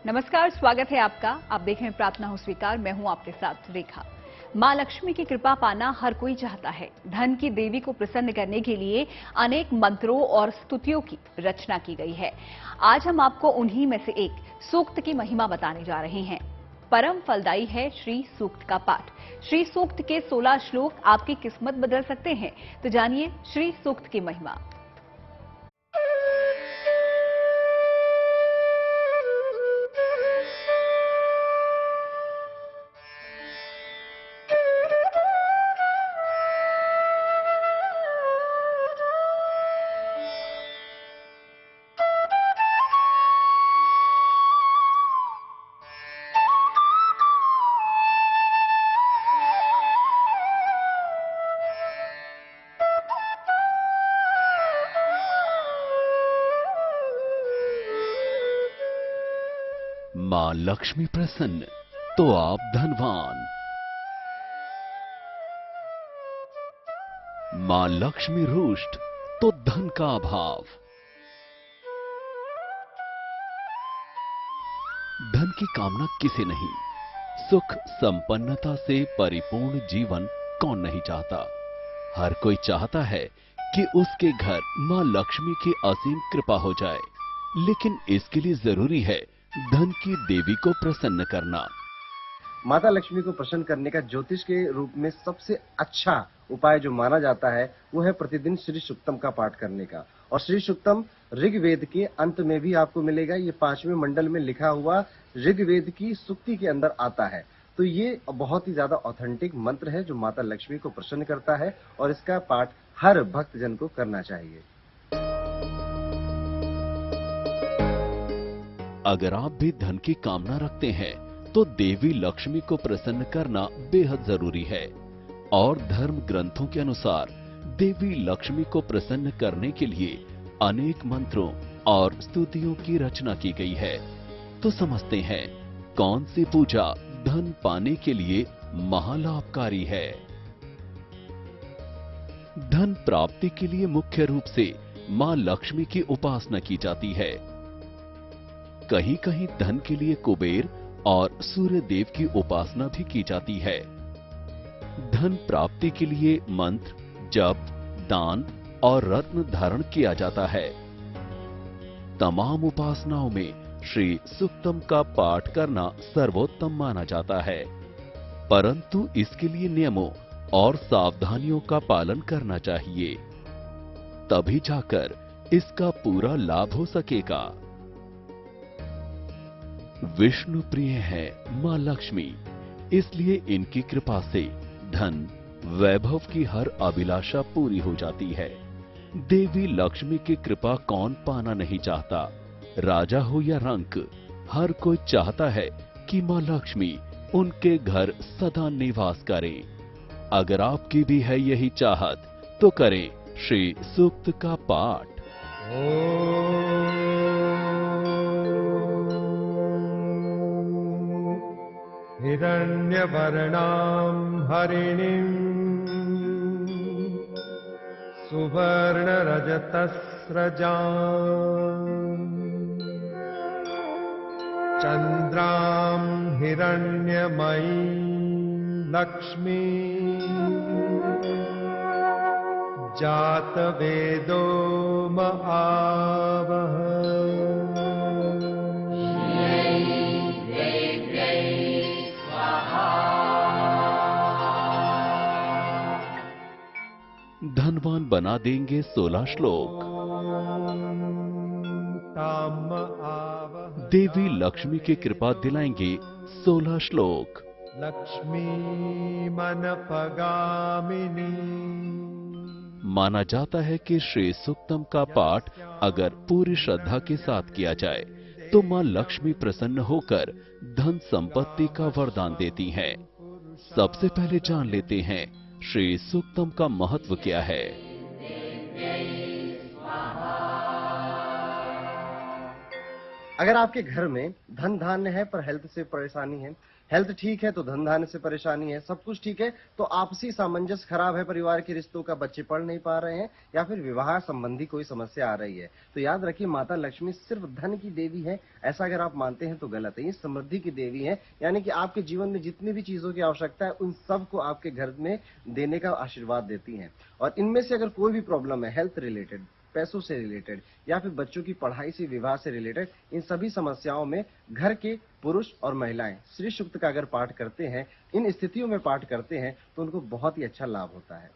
नमस्कार, स्वागत है आपका। आप देख रहे हैं प्रार्थना हो स्वीकार। मैं हूं आपके साथ रेखा। मां लक्ष्मी की कृपा पाना हर कोई चाहता है। धन की देवी को प्रसन्न करने के लिए अनेक मंत्रों और स्तुतियों की रचना की गई है। आज हम आपको उन्हीं में से एक सूक्त की महिमा बताने जा रहे हैं। परम फलदायी है श्री सूक्त का पाठ। श्री सूक्त के 16 श्लोक आपकी किस्मत बदल सकते हैं। तो जानिए श्री सूक्त की महिमा। मां लक्ष्मी प्रसन्न तो आप धनवान। मां लक्ष्मी रुष्ट तो धन का अभाव। धन की कामना किसे नहीं, सुख संपन्नता से परिपूर्ण जीवन कौन नहीं चाहता। हर कोई चाहता है कि उसके घर मां लक्ष्मी की असीम कृपा हो जाए, लेकिन इसके लिए जरूरी है धन की देवी को प्रसन्न करना। माता लक्ष्मी को प्रसन्न करने का ज्योतिष के रूप में सबसे अच्छा उपाय जो माना जाता है वो है प्रतिदिन श्री सूक्तम का पाठ करने का। और श्री सूक्तम ऋग्वेद के अंत में भी आपको मिलेगा। ये 5वें मंडल में लिखा हुआ ऋग्वेद की सूक्ति के अंदर आता है। तो ये बहुत ही ज्यादा ऑथेंटिक मंत्र है जो माता लक्ष्मी को प्रसन्न करता है और इसका पाठ हर भक्तजन को करना चाहिए। अगर आप भी धन की कामना रखते हैं तो देवी लक्ष्मी को प्रसन्न करना बेहद जरूरी है। और धर्म ग्रंथों के अनुसार देवी लक्ष्मी को प्रसन्न करने के लिए अनेक मंत्रों और स्तुतियों की रचना की गई है। तो समझते हैं कौन सी पूजा धन पाने के लिए महालाभकारी है। धन प्राप्ति के लिए मुख्य रूप से मां लक्ष्मी की उपासना की जाती है। कहीं कहीं धन के लिए कुबेर और सूर्य देव की उपासना भी की जाती है। धन प्राप्ति के लिए मंत्र, जप, दान और रत्न धारण किया जाता है। तमाम उपासनाओं में श्री सूक्तम का पाठ करना सर्वोत्तम माना जाता है, परंतु इसके लिए नियमों और सावधानियों का पालन करना चाहिए, तभी जाकर इसका पूरा लाभ हो सकेगा। विष्णु प्रिय है मां लक्ष्मी, इसलिए इनकी कृपा से धन वैभव की हर अभिलाषा पूरी हो जाती है। देवी लक्ष्मी की कृपा कौन पाना नहीं चाहता। राजा हो या रंक, हर कोई चाहता है कि मां लक्ष्मी उनके घर सदा निवास करें। अगर आपकी भी है यही चाहत तो करें श्री सूक्त का पाठ। हिरण्यवर्णां हरिणीं सुवर्णरजतस्रजां चन्द्रां हिरण्यमयीं लक्ष्मीं जातवेदो महावः। धनवान बना देंगे 16 श्लोक। देवी लक्ष्मी की कृपा दिलाएंगे 16 श्लोक। लक्ष्मी मनपगामिनी। माना जाता है कि श्री सूक्तम का पाठ अगर पूरी श्रद्धा के साथ किया जाए तो मां लक्ष्मी प्रसन्न होकर धन संपत्ति का वरदान देती हैं। सबसे पहले जान लेते हैं श्री सूक्तम का महत्व क्या है। अगर आपके घर में धन धान्य है पर हेल्थ से परेशानी है, हेल्थ ठीक है तो धन धान्य से परेशानी है, सब कुछ ठीक है तो आपसी सामंजस्य खराब है, परिवार के रिश्तों का, बच्चे पढ़ नहीं पा रहे हैं या फिर विवाह संबंधी कोई समस्या आ रही है, तो याद रखिए माता लक्ष्मी सिर्फ धन की देवी है, ऐसा अगर आप मानते हैं तो गलत है। ये समृद्धि की देवी है, यानी कि आपके जीवन में जितनी भी चीजों की आवश्यकता है उन सब को आपके घर में देने का आशीर्वाद देती हैं। और इनमें से अगर कोई भी प्रॉब्लम है, हेल्थ रिलेटेड, पैसों से रिलेटेड या फिर बच्चों की पढ़ाई से, विवाह से रिलेटेड, इन सभी समस्याओं में घर के पुरुष और महिलाएं श्री सूक्त का अगर पाठ करते हैं, इन स्थितियों में पाठ करते हैं तो उनको बहुत ही अच्छा लाभ होता है।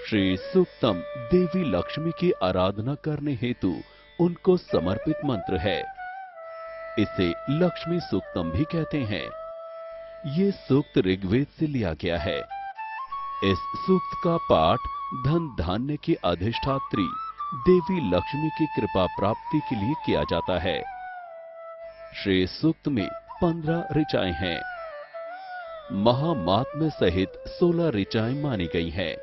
श्री सूक्तम देवी लक्ष्मी की आराधना करने हेतु उनको समर्पित मंत्र है। इसे लक्ष्मी सूक्तम भी कहते हैं। ये सूक्त ऋग्वेद से लिया गया है। इस सूक्त का पाठ धन धान्य की अधिष्ठात्री देवी लक्ष्मी की कृपा प्राप्ति के लिए किया जाता है। श्री सूक्त में 15 ऋचाएं हैं। महामात्म्य सहित 16 ऋचाएं मानी गई हैं।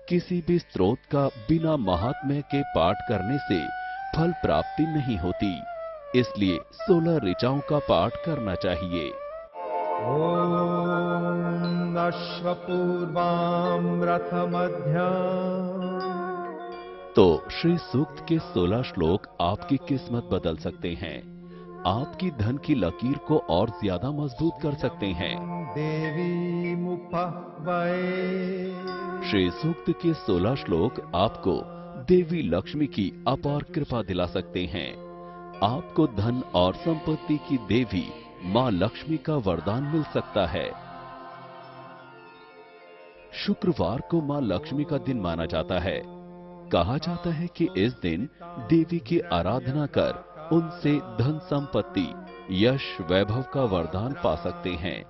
किसी भी स्रोत का बिना महात्म्य के पाठ करने से फल प्राप्ति नहीं होती, इसलिए 16 ऋचाओं का पाठ करना चाहिए। ॐ अश्वपूर्वां रथमध्याम्। तो श्री सूक्त के 16 श्लोक आपकी किस्मत बदल सकते हैं, आपकी धन की लकीर को और ज्यादा मजबूत कर सकते हैं। देवी मुपह्वये। श्री सूक्त के 16 श्लोक आपको देवी लक्ष्मी की अपार कृपा दिला सकते हैं। आपको धन और संपत्ति की देवी मां लक्ष्मी का वरदान मिल सकता है। शुक्रवार को मां लक्ष्मी का दिन माना जाता है। कहा जाता है कि इस दिन देवी की आराधना कर उनसे धन संपत्ति, यश, वैभव का वरदान पा सकते हैं।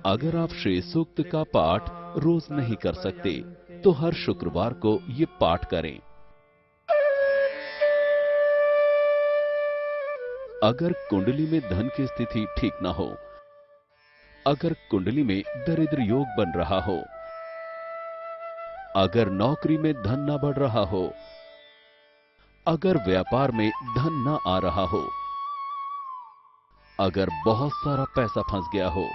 अगर आप श्री सूक्त का पाठ रोज नहीं कर सकते तो हर शुक्रवार को ये पाठ करें। अगर कुंडली में धन की स्थिति ठीक ना हो, अगर कुंडली में दरिद्र योग बन रहा हो, अगर नौकरी में धन ना बढ़ रहा हो, अगर व्यापार में धन ना आ रहा हो, अगर बहुत सारा पैसा फंस गया हो,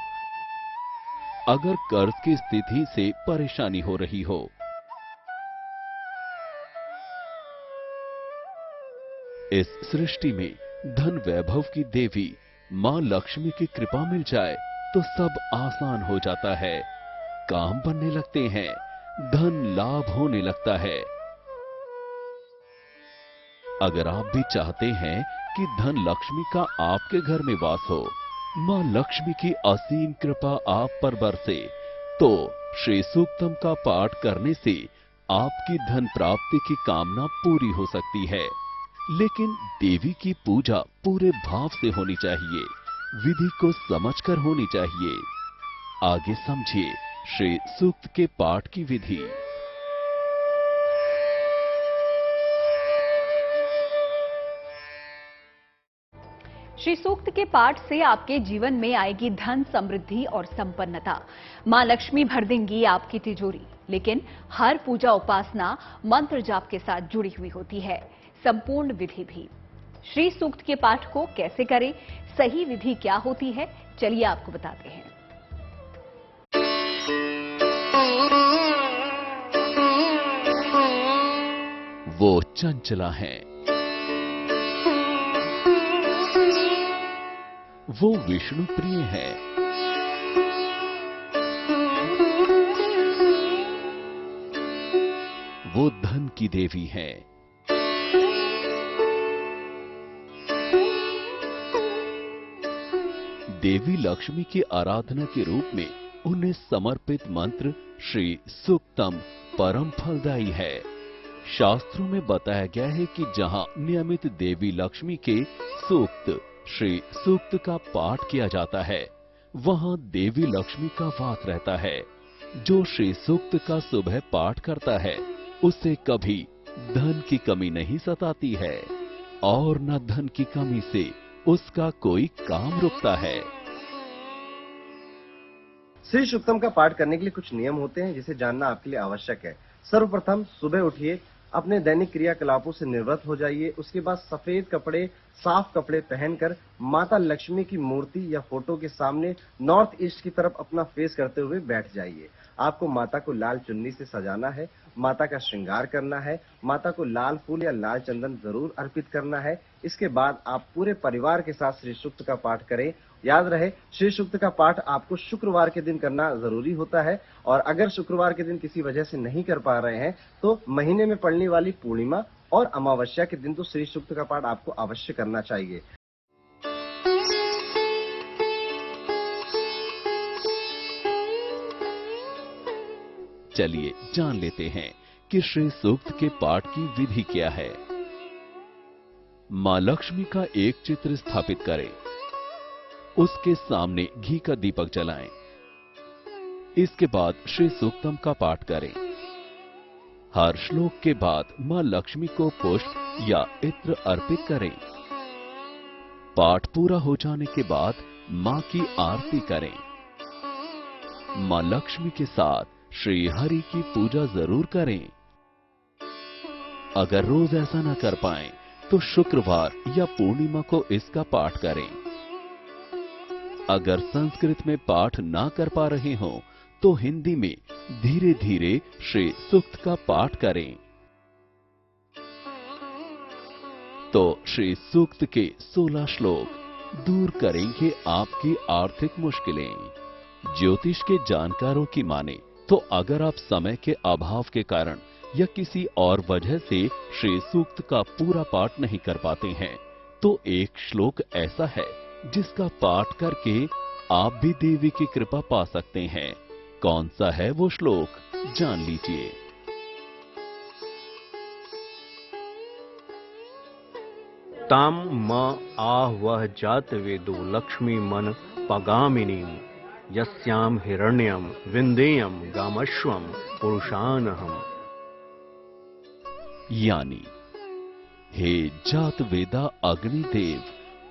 अगर कर्ज की स्थिति से परेशानी हो रही हो, इस सृष्टि में धन वैभव की देवी मां लक्ष्मी की कृपा मिल जाए तो सब आसान हो जाता है। काम बनने लगते हैं, धन लाभ होने लगता है। अगर आप भी चाहते हैं कि धन लक्ष्मी का आपके घर में वास हो, मां लक्ष्मी की असीम कृपा आप पर बरसे, तो श्री सूक्तम का पाठ करने से आपकी धन प्राप्ति की कामना पूरी हो सकती है। लेकिन देवी की पूजा पूरे भाव से होनी चाहिए, विधि को समझकर होनी चाहिए। आगे समझिए श्री सूक्त के पाठ की विधि। श्री सूक्त के पाठ से आपके जीवन में आएगी धन, समृद्धि और संपन्नता। मां लक्ष्मी भर देंगी आपकी तिजोरी। लेकिन हर पूजा उपासना मंत्र जाप के साथ जुड़ी हुई होती है, संपूर्ण विधि भी। श्री सूक्त के पाठ को कैसे करें, सही विधि क्या होती है, चलिए आपको बताते हैं। वो चंचला हैं, वो विष्णु प्रिय है, वो धन की देवी है। देवी लक्ष्मी की आराधना के रूप में उन्हें समर्पित मंत्र श्री सूक्तम परम फलदायी है। शास्त्रों में बताया गया है कि जहां नियमित देवी लक्ष्मी के सूक्त श्री सूक्त का पाठ किया जाता है, वहां देवी लक्ष्मी का वास रहता है। जो श्री सूक्त का सुबह पाठ करता है, उसे कभी धन की कमी नहीं सताती है और न धन की कमी से उसका कोई काम रुकता है। श्री सूक्तम का पाठ करने के लिए कुछ नियम होते हैं जिसे जानना आपके लिए आवश्यक है। सर्वप्रथम सुबह उठिए, अपने दैनिक क्रियाकलापों से निवृत्त हो जाइए। उसके बाद सफेद कपड़े, साफ कपड़े पहनकर माता लक्ष्मी की मूर्ति या फोटो के सामने नॉर्थ ईस्ट की तरफ अपना फेस करते हुए बैठ जाइए। आपको माता को लाल चुन्नी से सजाना है, माता का श्रृंगार करना है, माता को लाल फूल या लाल चंदन जरूर अर्पित करना है। इसके बाद आप पूरे परिवार के साथ श्री सूक्त का पाठ करें। याद रहे, श्री सूक्त का पाठ आपको शुक्रवार के दिन करना जरूरी होता है, और अगर शुक्रवार के दिन किसी वजह से नहीं कर पा रहे हैं तो महीने में पड़ने वाली पूर्णिमा और अमावस्या के दिन तो श्री सूक्त का पाठ आपको अवश्य करना चाहिए। चलिए जान लेते हैं कि श्री सूक्त के पाठ की विधि क्या है। मां लक्ष्मी का एक चित्र स्थापित करें। उसके सामने घी का दीपक जलाएं। इसके बाद श्री सूक्तम का पाठ करें। हर श्लोक के बाद मां लक्ष्मी को पुष्प या इत्र अर्पित करें। पाठ पूरा हो जाने के बाद मां की आरती करें। मां लक्ष्मी के साथ श्री हरि की पूजा जरूर करें। अगर रोज ऐसा न कर पाएं, तो शुक्रवार या पूर्णिमा को इसका पाठ करें। अगर संस्कृत में पाठ ना कर पा रहे हो तो हिंदी में धीरे धीरे श्री सूक्त का पाठ करें। तो श्री सूक्त के 16 श्लोक दूर करेंगे आपकी आर्थिक मुश्किलें। ज्योतिष के जानकारों की माने तो अगर आप समय के अभाव के कारण या किसी और वजह से श्री सूक्त का पूरा पाठ नहीं कर पाते हैं, तो एक श्लोक ऐसा है जिसका पाठ करके आप भी देवी की कृपा पा सकते हैं। कौन सा है वो श्लोक, जान लीजिए। ताम म आह्वह जात वेदो लक्ष्मी मन पगामिनीम यस्याम हिरण्यम विंदेयम गामश्वम पुरुषानहम। यानी, हे जात वेदा अग्निदेव,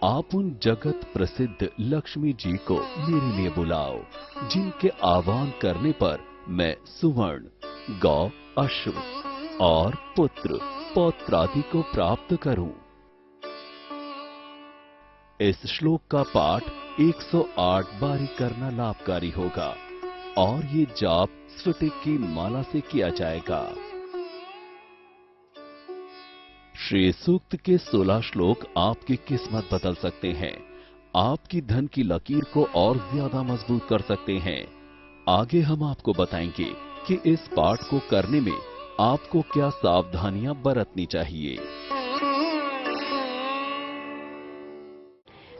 आप उन जगत प्रसिद्ध लक्ष्मी जी को मेरे लिए बुलाओ, जिनके आह्वान करने पर मैं सुवर्ण, गौ, अश्व और पुत्र पौत्रादि को प्राप्त करूं। इस श्लोक का पाठ 108 बारी करना लाभकारी होगा और ये जाप स्फटिक की माला से किया जाएगा। श्री सूक्त के 16 श्लोक आपकी किस्मत बदल सकते हैं, आपकी धन की लकीर को और ज्यादा मजबूत कर सकते हैं। आगे हम आपको बताएंगे कि इस पाठ को करने में आपको क्या सावधानियां बरतनी चाहिए।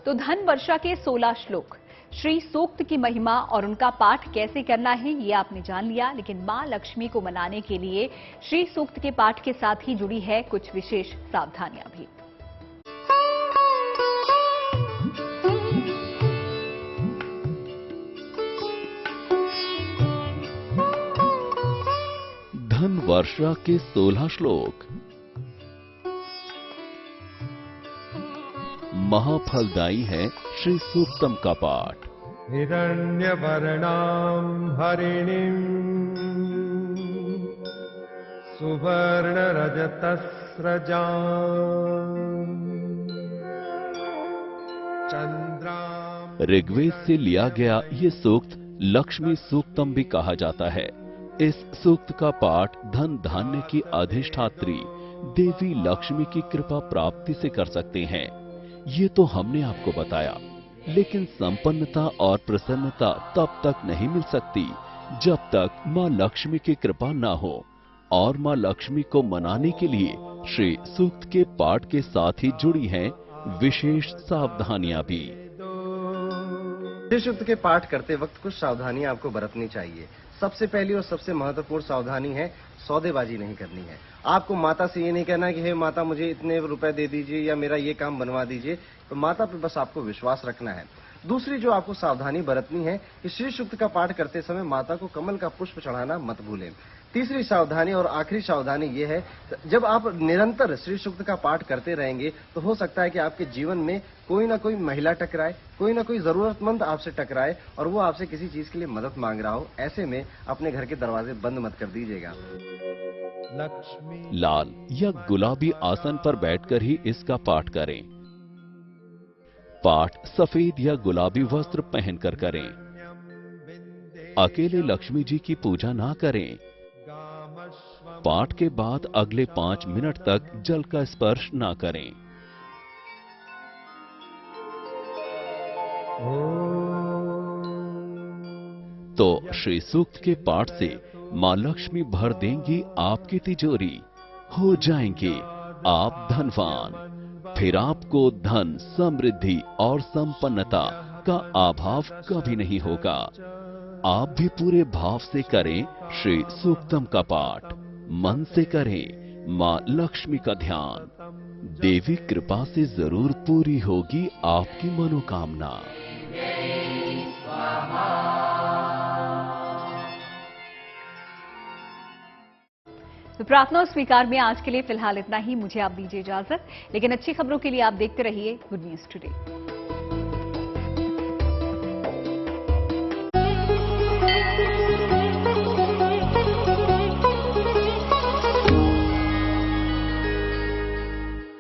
तो धन वर्षा के 16 श्लोक, श्री सूक्त की महिमा और उनका पाठ कैसे करना है ये आपने जान लिया, लेकिन मां लक्ष्मी को मनाने के लिए श्री सूक्त के पाठ के साथ ही जुड़ी है कुछ विशेष सावधानियां भी। धन वर्षा के 16 श्लोक। महाफलदायी है श्री सूक्तम का पाठ। हिरण्यवर्णां हरिणीं सुवर्णरजतस्रजां चंद्रां। ऋग्वेद से लिया गया ये सूक्त लक्ष्मी सूक्तम भी कहा जाता है। इस सूक्त का पाठ धन धान्य की अधिष्ठात्री देवी लक्ष्मी की कृपा प्राप्ति से कर सकते हैं। ये तो हमने आपको बताया, लेकिन संपन्नता और प्रसन्नता तब तक नहीं मिल सकती जब तक मां लक्ष्मी की कृपा न हो। और मां लक्ष्मी को मनाने के लिए श्री सूक्त के पाठ के साथ ही जुड़ी हैं विशेष सावधानियां भी। श्री सूक्त के पाठ करते वक्त कुछ सावधानियां आपको बरतनी चाहिए। सबसे पहली और सबसे महत्वपूर्ण सावधानी है, सौदेबाजी नहीं करनी है। आपको माता से ये नहीं कहना कि हे माता मुझे इतने रुपए दे दीजिए या मेरा ये काम बनवा दीजिए। तो माता पे बस आपको विश्वास रखना है। दूसरी जो आपको सावधानी बरतनी है कि श्री सूक्त का पाठ करते समय माता को कमल का पुष्प चढ़ाना मत भूलें। तीसरी सावधानी और आखिरी सावधानी ये है, जब आप निरंतर श्री सूक्त का पाठ करते रहेंगे तो हो सकता है कि आपके जीवन में कोई ना कोई महिला टकराए, कोई ना कोई जरूरतमंद आपसे टकराए और वो आपसे किसी चीज के लिए मदद मांग रहा हो। ऐसे में अपने घर के दरवाजे बंद मत कर दीजिएगा। लक्ष्मी लाल या गुलाबी आसन पर बैठकर ही इसका पाठ करें। पाठ सफेद या गुलाबी वस्त्र पहनकर करें। अकेले लक्ष्मी जी की पूजा ना करें। पाठ के बाद अगले 5 मिनट तक जल का स्पर्श ना करें। तो श्री सूक्त के पाठ से मां लक्ष्मी भर देंगी आपकी तिजोरी। हो जाएंगे आप धनवान। फिर आपको धन, समृद्धि और संपन्नता का अभाव कभी नहीं होगा। आप भी पूरे भाव से करें श्री सूक्तम का पाठ। मन से करें मां लक्ष्मी का ध्यान। देवी कृपा से जरूर पूरी होगी आपकी मनोकामना। तो प्रार्थना और स्वीकार में आज के लिए फिलहाल इतना ही। मुझे आप दीजिए इजाजत, लेकिन अच्छी खबरों के लिए आप देखते रहिए गुड न्यूज टुडे।